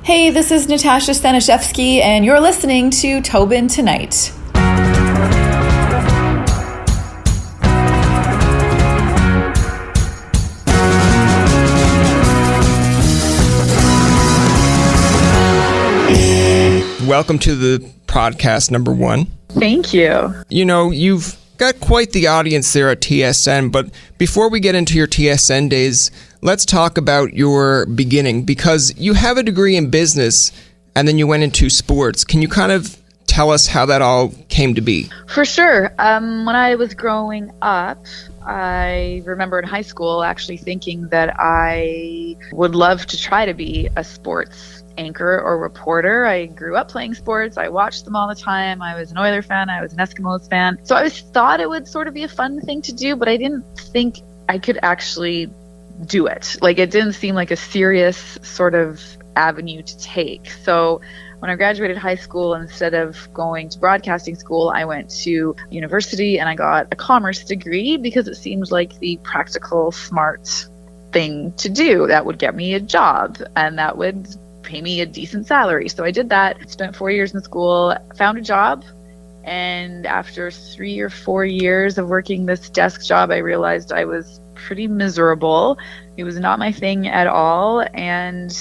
Hey, this is Natasha Staniszewski, and you're listening to Tobin Tonight. Welcome to the podcast number 1. Thank you. You know, you've got quite the audience there at TSN, but before we get into your TSN days, let's talk about your beginning, because you have a degree in business and then you went into sports. Can you kind of tell us how that all came to be? For sure. When I was growing up, I remember in high school actually thinking that I would love to try to be a sports anchor or reporter. I grew up playing sports. I watched them all the time. I was an Oilers fan. I was an Eskimos fan. So I always thought it would sort of be a fun thing to do, but I didn't think I could actually do it. Like, it didn't seem like a serious sort of avenue to take. So when I graduated high school, instead of going to broadcasting school, I went to university and I got a commerce degree because it seemed like the practical, smart thing to do that would get me a job and that would pay me a decent salary. So I did that, spent 4 years in school, found a job, and after 3 or 4 years of working this desk job, I realized I was pretty miserable. It was not my thing at all, and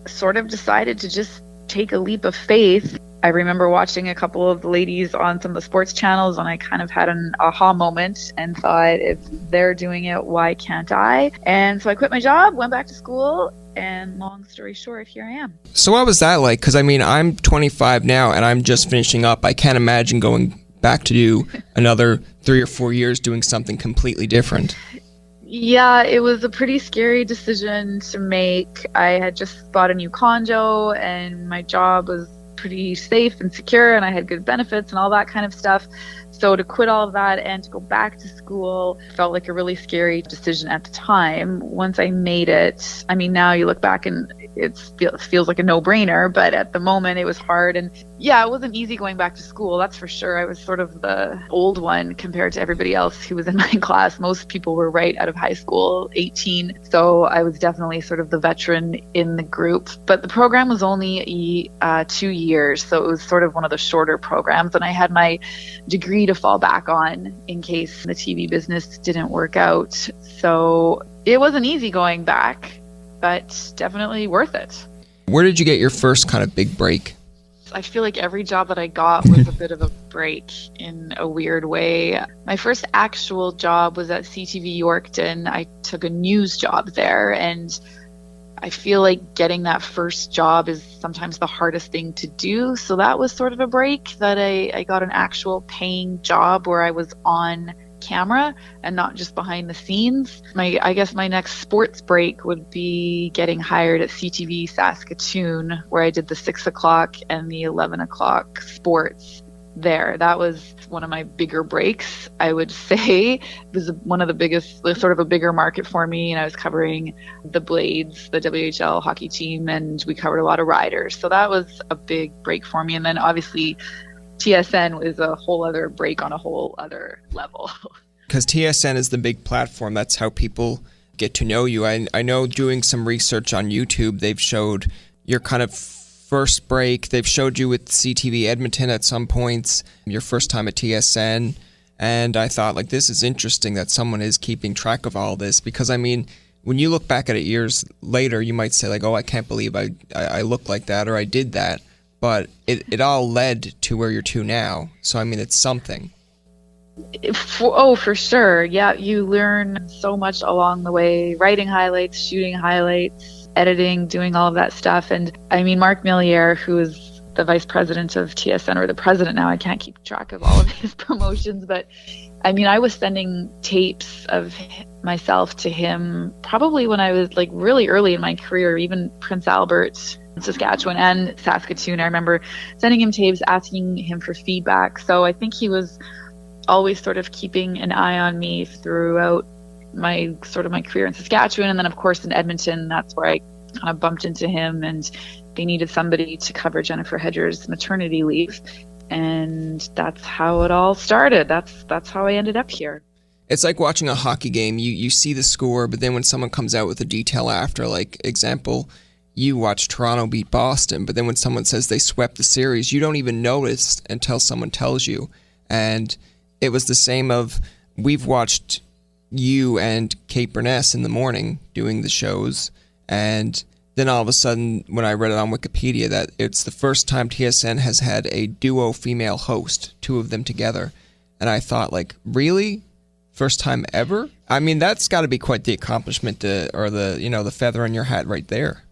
sort of decided to just take a leap of faith. I remember watching a couple of the ladies on some of the sports channels, and I kind of had an aha moment and thought, if they're doing it, why can't I? And so I quit my job, went back to school, and long story short, here I am. So what was that like? Because I mean, I'm 25 now and I'm just finishing up. I can't imagine going back to do another 3 or 4 years doing something completely different. Yeah, it was a pretty scary decision to make. I had just bought a new condo and my job was pretty safe and secure and I had good benefits and all that kind of stuff. So to quit all of that and to go back to school felt like a really scary decision at the time. Once I made it, I mean, now you look back and it feels like a no-brainer, but at the moment it was hard. And yeah, it wasn't easy going back to school, that's for sure. I was sort of the old one compared to everybody else who was in my class. Most people were right out of high school, 18. So I was definitely sort of the veteran in the group. But the program was only 2 years, so it was sort of one of the shorter programs. And I had my degree to fall back on in case the TV business didn't work out. So it wasn't easy going back, but definitely worth it. Where did you get your first kind of big break? I feel like every job that I got was a bit of a break in a weird way. My first actual job was at CTV Yorkton. I took a news job there, and I feel like getting that first job is sometimes the hardest thing to do. So that was sort of a break, that I got an actual paying job where I was on camera and not just behind the scenes. I guess my next sports break would be getting hired at CTV Saskatoon, where I did the 6 o'clock and the 11 o'clock sports there. That was one of my bigger breaks, I would say. It was one of the biggest, sort of a bigger market for me, and I was covering the Blades, the WHL hockey team, and we covered a lot of riders. So that was a big break for me. And then obviously TSN was a whole other break on a whole other level. Because TSN is the big platform. That's how people get to know you. I know doing some research on YouTube, they've showed your kind of first break. They've showed you with CTV Edmonton at some points, your first time at TSN. And I thought, like, this is interesting that someone is keeping track of all this. Because, I mean, when you look back at it years later, you might say, like, oh, I can't believe I looked like that or I did that. But it all led to where you're to now. So, I mean, it's something. For sure. Yeah, you learn so much along the way, writing highlights, shooting highlights, editing, doing all of that stuff. And I mean, Mark Milliere, who is the vice president of TSN, or the president now, I can't keep track of all of his promotions, but I mean, I was sending tapes of myself to him probably when I was like really early in my career, even Prince Albert, Saskatchewan and Saskatoon. I remember sending him tapes, asking him for feedback. So I think he was always sort of keeping an eye on me throughout my career in Saskatchewan. And then of course in Edmonton, that's where I kind of bumped into him, and they needed somebody to cover Jennifer Hedger's maternity leave. And that's how it all started. That's how I ended up here. It's like watching a hockey game. You see the score, but then when someone comes out with a detail after, like example, you watch Toronto beat Boston, but then when someone says they swept the series, you don't even notice until someone tells you. And it was the same of, we've watched you and Kate Burness in the morning doing the shows, and then all of a sudden, when I read it on Wikipedia, that it's the first time TSN has had a duo female host, two of them together. And I thought, like, really? First time ever? I mean, that's got to be quite the accomplishment, or the feather in your hat right there.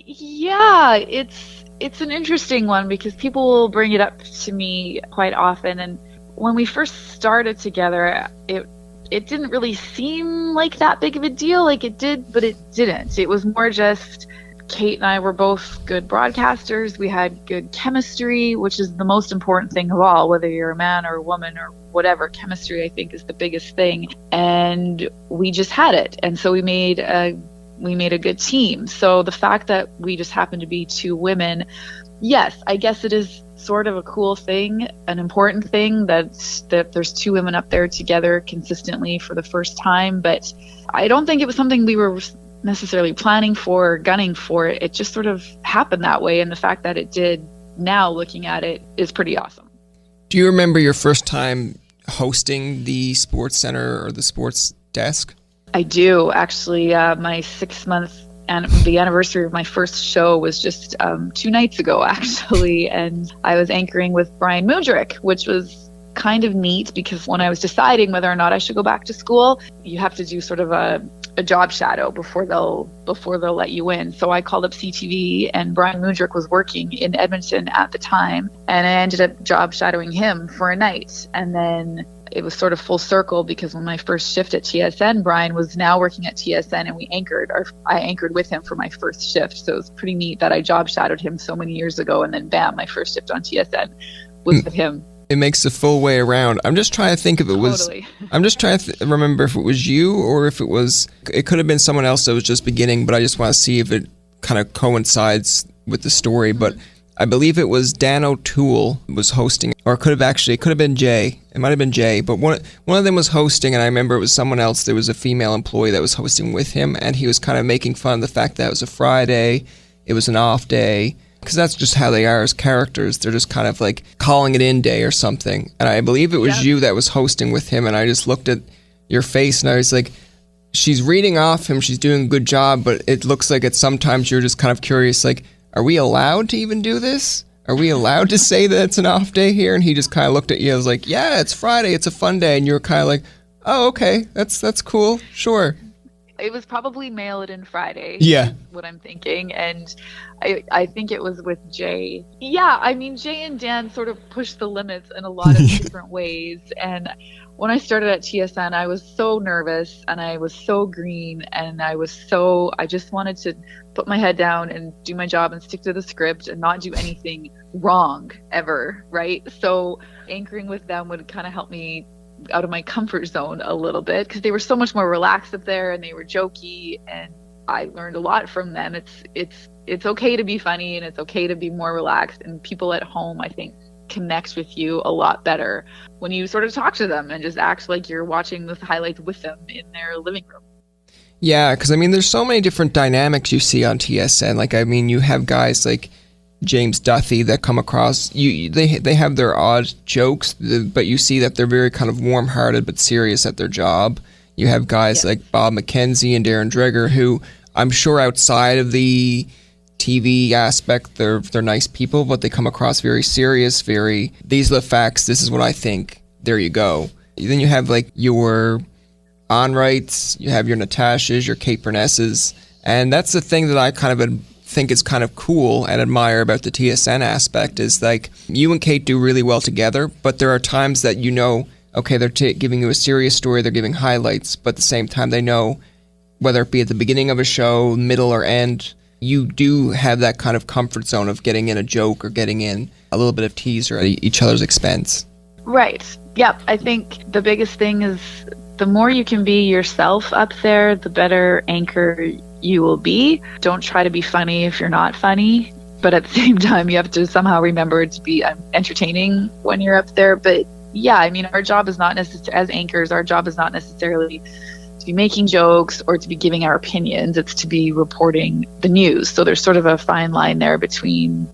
Yeah, it's an interesting one because people will bring it up to me quite often. And when we first started together, it didn't really seem like that big of a deal. Like, it did, but it didn't. It was more just Kate and I were both good broadcasters. We had good chemistry, which is the most important thing of all, whether you're a man or a woman or whatever. Chemistry, I think, is the biggest thing. And we just had it. And so we made a good team. So the fact that we just happened to be two women, yes, I guess it is sort of a cool thing, an important thing that there's two women up there together consistently for the first time. But I don't think it was something we were necessarily planning for or gunning for. It just sort of happened that way. And the fact that it did, now looking at it, is pretty awesome. Do you remember your first time hosting the Sports Center or the sports desk? I do, actually. My 6 month and the anniversary of my first show was just 2 nights ago, actually, and I was anchoring with Brian Mudrick, which was kind of neat because when I was deciding whether or not I should go back to school, you have to do sort of a job shadow before they'll let you in. So I called up CTV, and Brian Mudrick was working in Edmonton at the time, and I ended up job shadowing him for a night. And then it was sort of full circle because when my first shift at TSN, Brian was now working at TSN, and I anchored with him for my first shift. So it was pretty neat that I job shadowed him so many years ago, and then bam, my first shift on TSN was with him. It makes the full way around. I'm just trying to think if it was. Totally. I'm just trying to remember if it was you or if it was. It could have been someone else that was just beginning, but I just want to see if it kind of coincides with the story. Mm-hmm. But I believe it was Dan O'Toole was hosting, or it could have been Jay. It might have been Jay, but one of them was hosting, and I remember it was someone else. There was a female employee that was hosting with him, and he was kind of making fun of the fact that it was a Friday, it was an off day. Because that's just how they are as characters. They're just kind of like calling it in day or something. And I believe it was you that was hosting with him. And I just looked at your face and I was like, she's reading off him. She's doing a good job. But it looks like sometimes you're just kind of curious, like, are we allowed to even do this? Are we allowed to say that it's an off day here? And he just kind of looked at you. I was like, yeah, it's Friday. It's a fun day. And you were kind of like, oh, okay. That's cool. Sure. It was probably Mail It In Friday. Yeah. Is what I'm thinking. And I think it was with Jay. Yeah, I mean, Jay and Dan sort of pushed the limits in a lot of different ways. And when I started at TSN, I was so nervous and I was so green and I just wanted to put my head down and do my job and stick to the script and not do anything wrong ever, right? So anchoring with them would kind of help me out of my comfort zone a little bit because they were so much more relaxed up there and they were jokey, and I learned a lot from them. It's okay to be funny and it's okay to be more relaxed, and people at home, I think, connect with you a lot better when you sort of talk to them and just act like you're watching the highlights with them in their living room. Yeah, because I mean, there's so many different dynamics you see on TSN. Like, I mean, you have guys like James Duthie that come across, they have their odd jokes, but you see that they're very kind of warm-hearted but serious at their job. You have guys like Bob McKenzie and Darren Dreger, who I'm sure outside of the TV aspect, they're nice people, but they come across very serious, these are the facts, this is what I think, there you go. Then you have like your Onrights, you have your Natashas, your Kate Burnesses, and that's the thing that I kind of think is kind of cool and admire about the TSN aspect is like you and Kate do really well together, but there are times that okay, they're giving you a serious story, they're giving highlights, but at the same time they know whether it be at the beginning of a show, middle or end, you do have that kind of comfort zone of getting in a joke or getting in a little bit of teaser at each other's expense. Right. Yep. I think the biggest thing is the more you can be yourself up there, the better anchor you will be. Don't try to be funny if you're not funny, but at the same time, you have to somehow remember to be entertaining when you're up there. But yeah, I mean, our job is not necessarily, as anchors, our job is not necessarily to be making jokes or to be giving our opinions. It's to be reporting the news. So there's sort of a fine line there between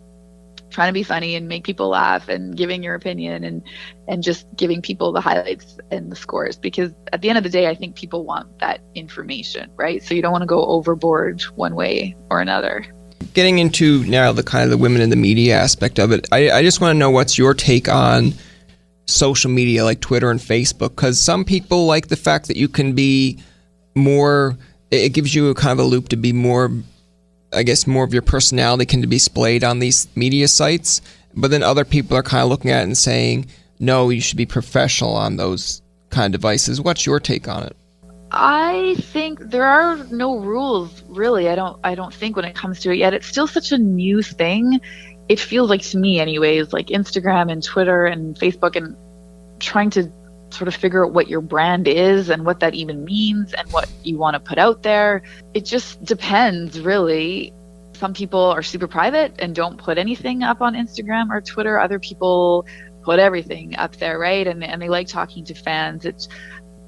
trying to be funny and make people laugh and giving your opinion and just giving people the highlights and the scores, because at the end of the day, I think people want that information, right? So you don't want to go overboard one way or another. Getting into now the kind of the women in the media aspect of it, I just want to know what's your take on social media like Twitter and Facebook, because some people like the fact that you can be more, it gives you a kind of a loop to be more, I guess, more of your personality can be displayed on these media sites, but then other people are kind of looking at it and saying, no, you should be professional on those kind of devices. What's your take on it? I think there are no rules, really. I don't think when it comes to it yet. It's still such a new thing. It feels like, to me anyways, like Instagram and Twitter and Facebook, and trying to sort of figure out what your brand is and what that even means and what you want to put out there. It just depends, really. Some people are super private and don't put anything up on Instagram or Twitter. Other people put everything up there, right? And they like talking to fans.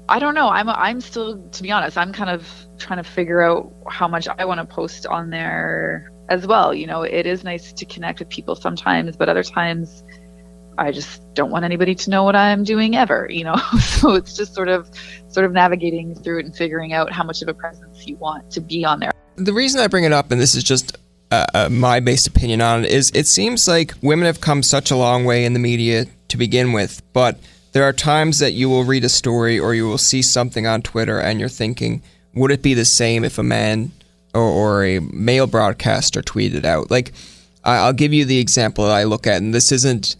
I don't know. I'm still, to be honest, I'm kind of trying to figure out how much I want to post on there as well. You know, it is nice to connect with people sometimes, but other times I just don't want anybody to know what I'm doing ever, you know. So it's just sort of navigating through it and figuring out how much of a presence you want to be on there. The reason I bring it up, and this is just my based opinion on it, is it seems like women have come such a long way in the media to begin with, but there are times that you will read a story or you will see something on Twitter and you're thinking, would it be the same if a man or a male broadcaster tweeted out? Like, I'll give you the example that I look at, and this isn't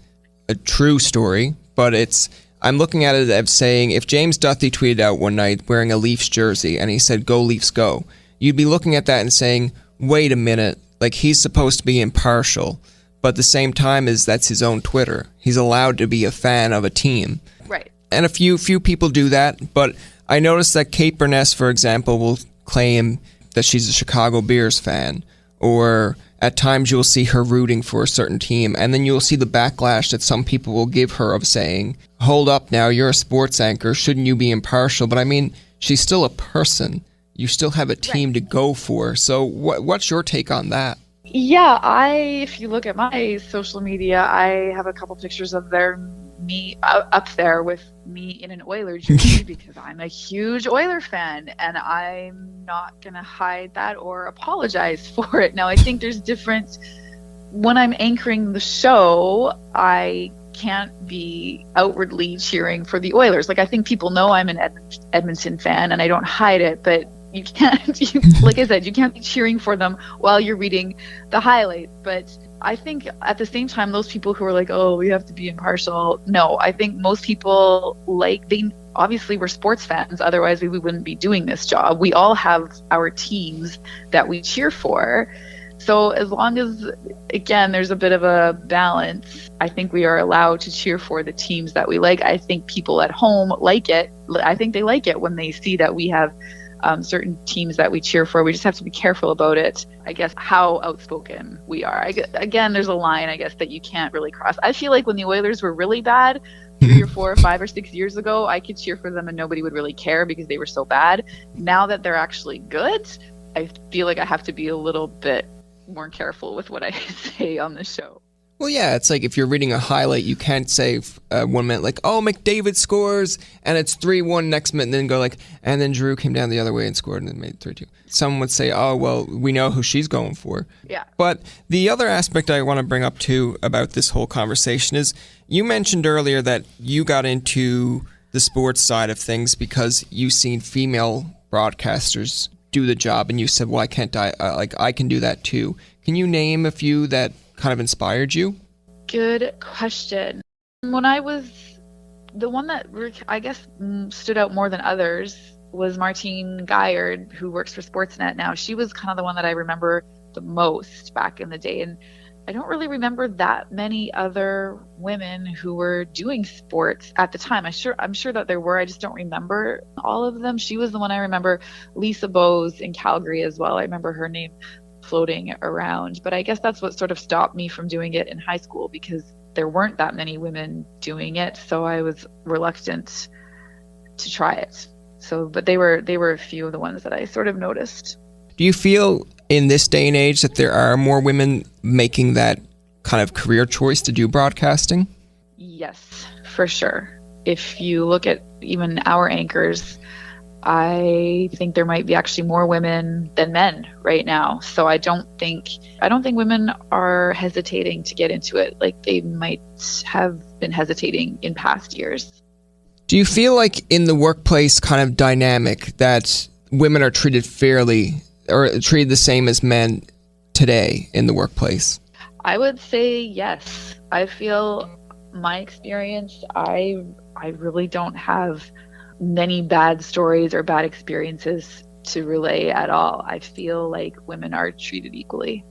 a true story, but I'm looking at it as saying, if James Duthie tweeted out one night wearing a Leafs jersey and he said, "Go Leafs, go," you'd be looking at that and saying, wait a minute, like, he's supposed to be impartial, but at the same time that's his own Twitter. He's allowed to be a fan of a team. Right. And a few people do that, but I noticed that Kate Burness, for example, will claim that she's a Chicago Bears fan, or at times you'll see her rooting for a certain team, and then you'll see the backlash that some people will give her of saying, hold up now, you're a sports anchor, shouldn't you be impartial? But I mean, she's still a person. You still have a team to go for. So what's your take on that? Yeah, if you look at my social media, I have a couple pictures of me up there with me in an Oiler jersey because I'm a huge Oiler fan, and I'm not going to hide that or apologize for it. Now, I think there's when I'm anchoring the show, I can't be outwardly cheering for the Oilers. Like, I think people know I'm an Edmonton fan and I don't hide it, but you can't, like I said, you can't be cheering for them while you're reading the highlights. But I think at the same time, those people who are like, oh, we have to be impartial. No, I think most people, obviously we're sports fans. Otherwise we wouldn't be doing this job. We all have our teams that we cheer for. So as long as, again, there's a bit of a balance, I think we are allowed to cheer for the teams that we like. I think people at home like it. I think they like it when they see that we have certain teams that we cheer for. We just have to be careful about it, I guess, how outspoken we are. Again, there's a line, I guess, that you can't really cross. I feel like when the Oilers were really bad 3 or 4 or 5 or 6 years ago, I could cheer for them and nobody would really care because they were so bad. Now that they're actually good, I feel like I have to be a little bit more careful with what I say on the show. Well, yeah, it's like if you're reading a highlight, you can't say 1 minute like, oh, McDavid scores, and it's 3-1 next minute, and then go like, and then Drew came down the other way and scored and then made 3-2. Someone would say, oh, well, we know who she's going for. Yeah. But the other aspect I want to bring up, too, about this whole conversation is you mentioned earlier that you got into the sports side of things because you've seen female broadcasters do the job, and you said, well, I can't I can do that, too. Can you name a few that kind of inspired you? Good question. When the one that I guess stood out more than others was Martine Guyard, who works for Sportsnet now. She was kind of the one that I remember the most back in the day, and I don't really remember that many other women who were doing sports at the time. I'm sure that there were, I just don't remember all of them. She was the one I remember. Lisa Bowes in Calgary as well. I remember her name floating around, but I guess that's what sort of stopped me from doing it in high school because there weren't that many women doing it, so I was reluctant to try it. So, but they were a few of the ones that I sort of noticed. Do you feel in this day and age that there are more women making that kind of career choice to do broadcasting? Yes, for sure. If you look at even our anchors, I think there might be actually more women than men right now. So I don't think women are hesitating to get into it like they might have been hesitating in past years. Do you feel like in the workplace kind of dynamic that women are treated fairly or treated the same as men today in the workplace? I would say yes. I feel my experience, I really don't have many bad stories or bad experiences to relay at all. I feel like women are treated equally.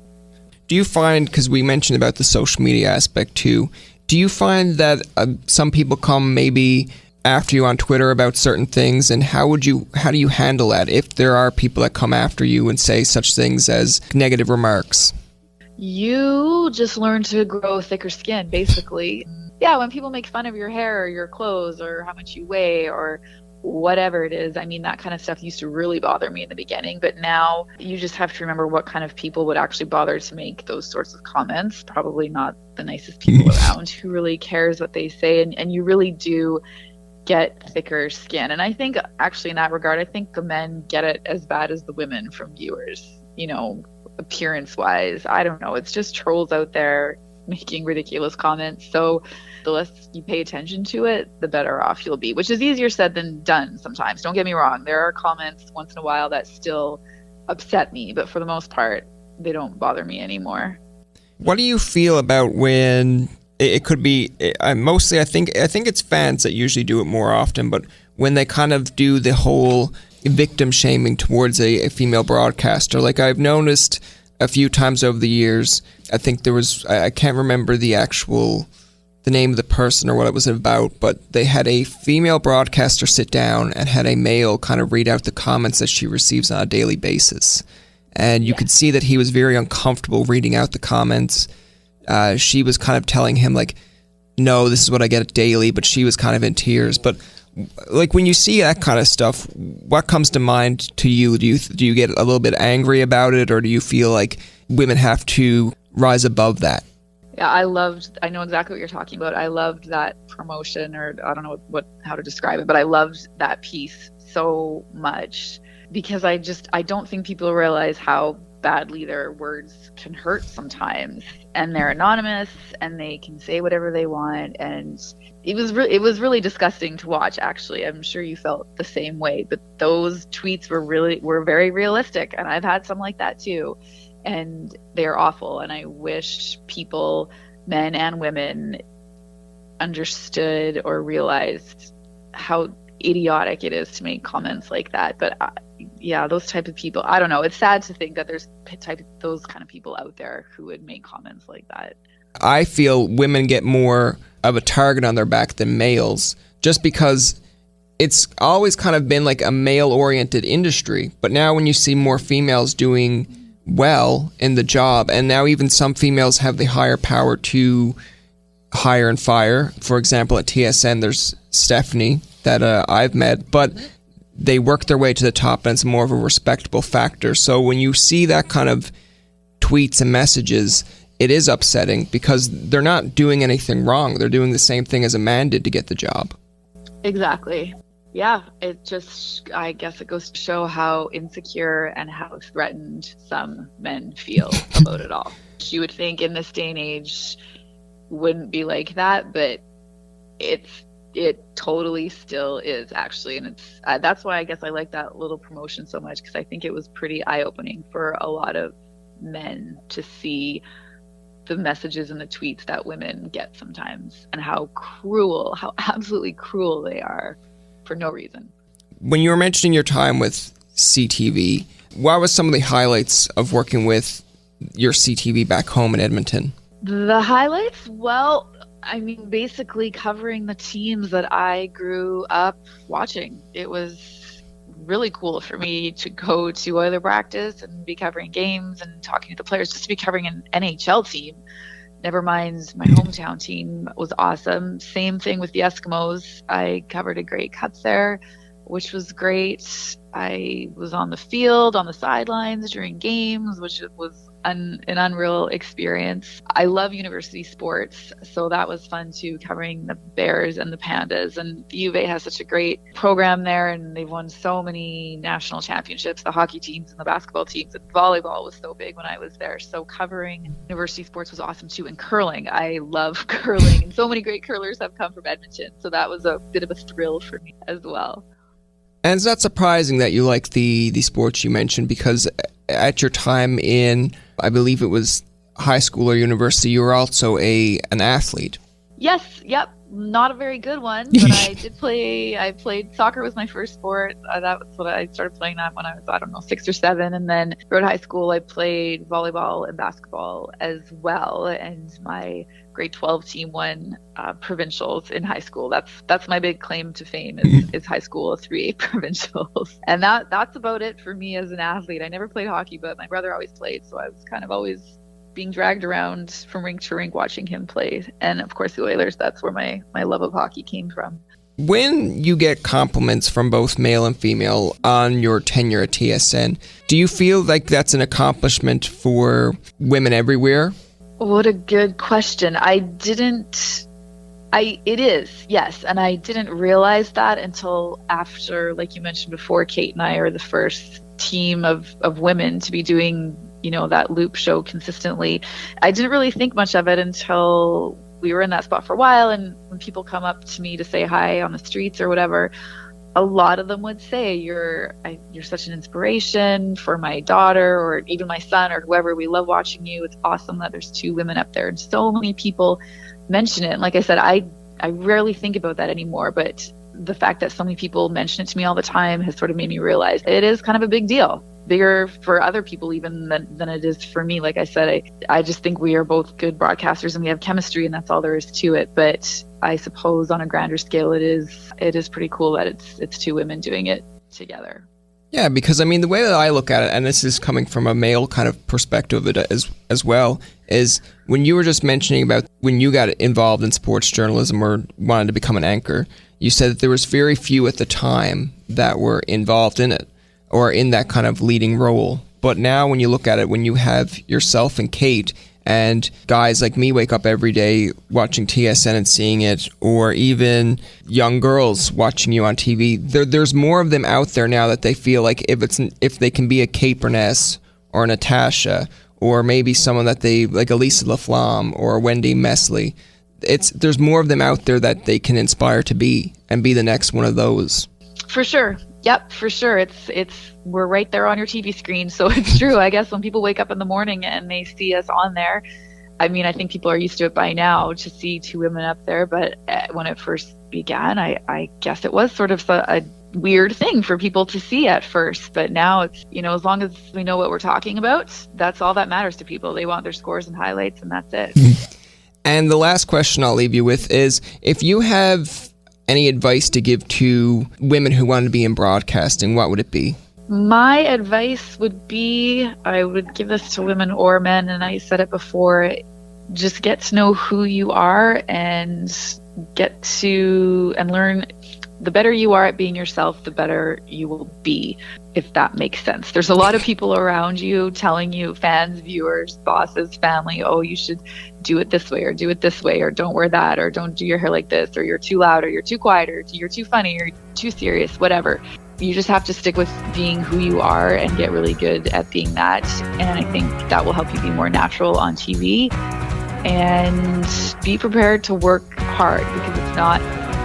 Do you find, because we mentioned about the social media aspect too, do you find that some people come maybe after you on Twitter about certain things, and how do you handle that if there are people that come after you and say such things as negative remarks? You just learn to grow thicker skin, basically. Yeah, when people make fun of your hair or your clothes or how much you weigh or whatever it is, I mean, that kind of stuff used to really bother me in the beginning, but now you just have to remember what kind of people would actually bother to make those sorts of comments. Probably not the nicest people around. Who really cares what they say? And you really do get thicker skin. And I think actually in that regard, I think the men get it as bad as the women from viewers, appearance wise. I don't know. It's just trolls out there making ridiculous comments. So the less you pay attention to it, the better off you'll be, which is easier said than done sometimes. Don't get me wrong. There are comments once in a while that still upset me, but for the most part, they don't bother me anymore. What do you feel about when it could be, mostly I think it's fans that usually do it more often, but when they kind of do the whole victim shaming towards a female broadcaster, like I've noticed a few times over the years, I think there was, I can't remember the name of the person or what it was about, but they had a female broadcaster sit down and had a male kind of read out the comments that she receives on a daily basis. And you could see that he was very uncomfortable reading out the comments. She was kind of telling him like, no, this is what I get daily, but she was kind of in tears. But like when you see that kind of stuff, what comes to mind to you? Do you get a little bit angry about it, or do you feel like women have to rise above that? Yeah, I know exactly what you're talking about. I loved that promotion, or I don't know how to describe it, but I loved that piece so much because I don't think people realize how badly their words can hurt sometimes, and they're anonymous and they can say whatever they want, and it was really disgusting to watch. Actually, I'm sure you felt the same way, but those tweets were very realistic, and I've had some like that too, and they're awful. And I wish people, men and women, understood or realized how idiotic it is to make comments like that. But those type of people, I don't know. It's sad to think that there's those kind of people out there who would make comments like that. I feel women get more of a target on their back than males, just because it's always kind of been like a male-oriented industry. But now when you see more females doing well in the job, and now even some females have the higher power to hire and fire. For example, at TSN, there's Stephanie that I've met, but they work their way to the top, and it's more of a respectable factor. So when you see that kind of tweets and messages, it is upsetting because they're not doing anything wrong. They're doing the same thing as a man did to get the job. Exactly. Yeah, I guess it goes to show how insecure and how threatened some men feel about it all. You would think in this day and age wouldn't be like that, but it totally still is, actually. And it's that's why I guess I like that little promotion so much, because I think it was pretty eye-opening for a lot of men to see the messages and the tweets that women get sometimes, and how absolutely cruel they are for no reason. When you were mentioning your time with CTV, what was some of the highlights of working with your CTV back home in Edmonton? The highlights? Well, I mean, basically covering the teams that I grew up watching. It was really cool for me to go to Oiler practice and be covering games and talking to the players, just to be covering an NHL team. Never mind, my hometown team was awesome. Same thing with the Eskimos. I covered a Grey Cup there. which was great. I was on the field, on the sidelines during games, which was an unreal experience. I love university sports, so that was fun too, covering the Bears and the Pandas. And the U of A has such a great program there, and they've won so many national championships, the hockey teams and the basketball teams, and volleyball was so big when I was there. So covering university sports was awesome too. And curling, I love curling, and so many great curlers have come from Edmonton, so that was a bit of a thrill for me as well. And it's not surprising that you like the sports you mentioned, because at your time in, I believe it was high school or university, you were also an athlete. Yes, yep. Not a very good one, but I did play. I played soccer was my first sport. That was what I started playing that when I was, 6 or 7. And then throughout high school, I played volleyball and basketball as well. And my grade 12 team won provincials in high school. That's my big claim to fame is high school 3A provincials. And that's about it for me as an athlete. I never played hockey, but my brother always played, so I was kind of always being dragged around from rink to rink watching him play. And of course the Oilers, that's where my love of hockey came from. When you get compliments from both male and female on your tenure at TSN, do you feel like that's an accomplishment for women everywhere? What a good question. It is, yes. And I didn't realize that until after, like you mentioned before, Kate and I are the first team of women to be doing that loop show consistently. I didn't really think much of it until we were in that spot for a while, and when people come up to me to say hi on the streets or whatever, a lot of them would say, you're such an inspiration for my daughter or even my son or whoever. We love watching you. It's awesome that there's 2 women up there. And so many people mention it. And like I said, I rarely think about that anymore, but the fact that so many people mention it to me all the time has sort of made me realize it is kind of a big deal. Bigger for other people even than it is for me. Like I said, I just think we are both good broadcasters and we have chemistry, and that's all there is to it. But I suppose on a grander scale, it is pretty cool that it's 2 women doing it together. Yeah, because the way that I look at it, and this is coming from a male kind of perspective of it as well, is when you were just mentioning about when you got involved in sports journalism or wanted to become an anchor, you said that there was very few at the time that were involved in it or in that kind of leading role. But now when you look at it, when you have yourself and Kate and guys like me wake up every day watching TSN and seeing it, or even young girls watching you on TV, there's more of them out there now that they feel like if they can be a Kate Burness or a Natasha, or maybe someone that they like, Elisa Laflamme or Wendy Mesley, there's more of them out there that they can inspire to be and be the next one of those. For sure. Yep, for sure. We're right there on your TV screen. So it's true. I guess when people wake up in the morning and they see us on there, I think people are used to it by now to see 2 women up there. But when it first began, I guess it was sort of a weird thing for people to see at first. But now it's, as long as we know what we're talking about, that's all that matters to people. They want their scores and highlights, and that's it. And the last question I'll leave you with is, if you have any advice to give to women who want to be in broadcasting, what would it be? My advice would be, I would give this to women or men, and I said it before, just get to know who you are and learn. The better you are at being yourself, the better you will be, if that makes sense. There's a lot of people around you telling you, fans, viewers, bosses, family, oh, you should do it this way, or do it this way, or don't wear that, or don't do your hair like this, or you're too loud, or you're too quiet, or you're too funny, or you're too serious, whatever. You just have to stick with being who you are and get really good at being that. And I think that will help you be more natural on TV. And be prepared to work hard, because it's not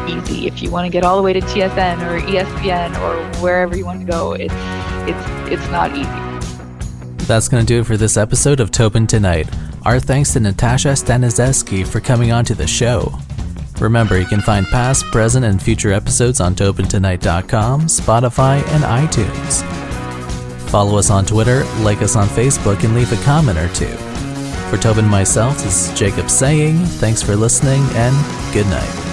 easy. If you want to get all the way to TSN or ESPN or wherever you want to go, it's not easy. That's going to do it for this episode of Tobin Tonight. Our thanks to Natasha Staniszewski for coming on to the show. Remember, you can find past, present, and future episodes on TobinTonight.com, Spotify, and iTunes. Follow us on Twitter, like us on Facebook, and leave a comment or 2. For Tobin and myself, this is Jacob saying thanks for listening and good night.